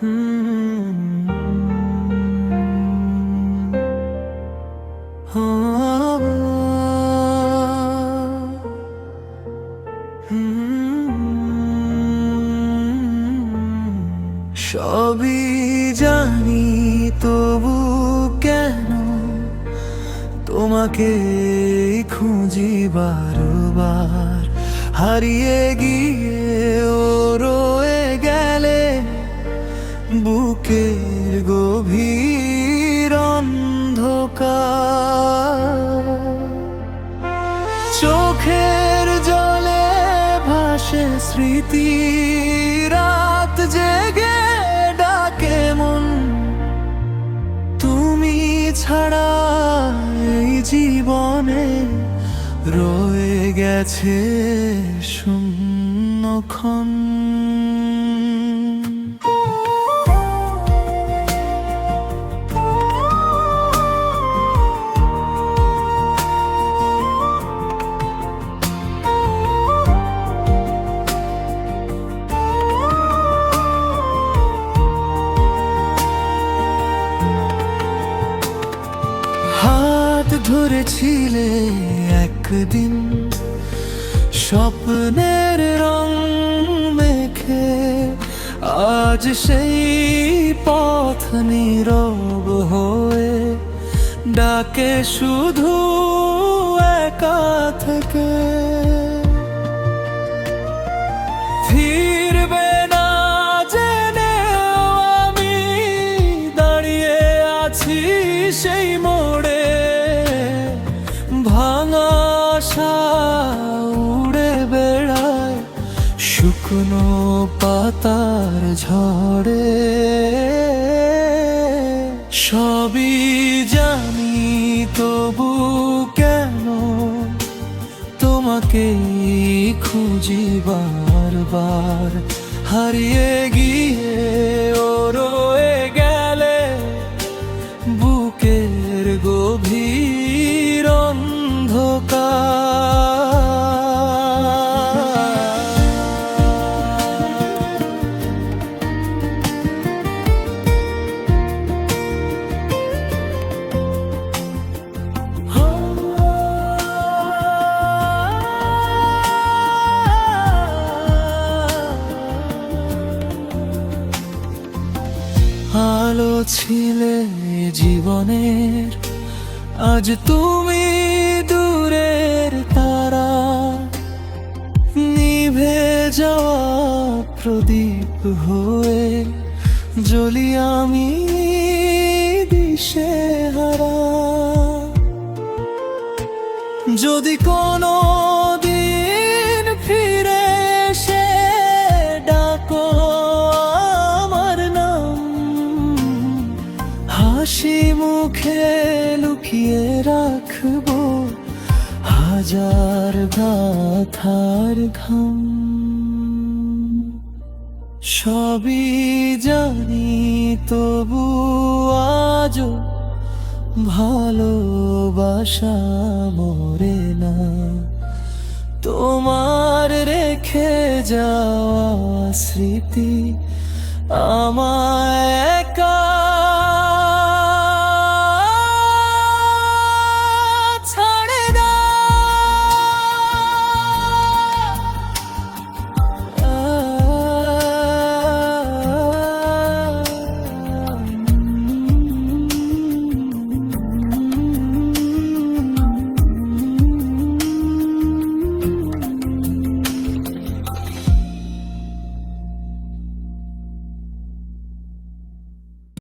সবই জানি, তবু কেন তোমাকে খুঁজি বারবার, হারিয়ে গিয়ে ও রয়ে গেলে বুকের গভীর অন্ধকার। চোখের জলে ভাসে স্মৃতি, রাত জেগে ডাকে মন, তুমি ছাড়া এই জীবনে রয়ে গেছে শূন্যক্ষণ। হাত ধরেছিলে একদিন স্বপ্নের রং মেখে, আজ সেই পথ নীরব হয়ে ডাকে শুধু একা থেকে। ফিরবে না জেনেও আমি দাঁড়িয়ে আছি সেই মোড়ে, ভাঙা আশা উড়ে বেড়ায় শুকনো পাতার ঝড়ে। সবই জানি, তবু কেন তোমাকে খুঁজি বারবার, হারিয়ে গিয়ে ও রয়ে গেলে বুকের গভীর অন্ধকার। আলো ছিলে জীবনের, আজ তুমি দূরের তারা, নিভে যাওয়া প্রদীপ হয়ে জ্বলি আমি দিশেহারা। যদি কোনো দিন ফিরে এসে ডাকো আমার নাম, হাসি মুখে লুকিয়ে রাখবো হাজার গাথার ঘাম। সবই জানি, তবু আজও ভালোবাসা মরে না, তোমার রেখে যাওয়া স্মৃতি আমায়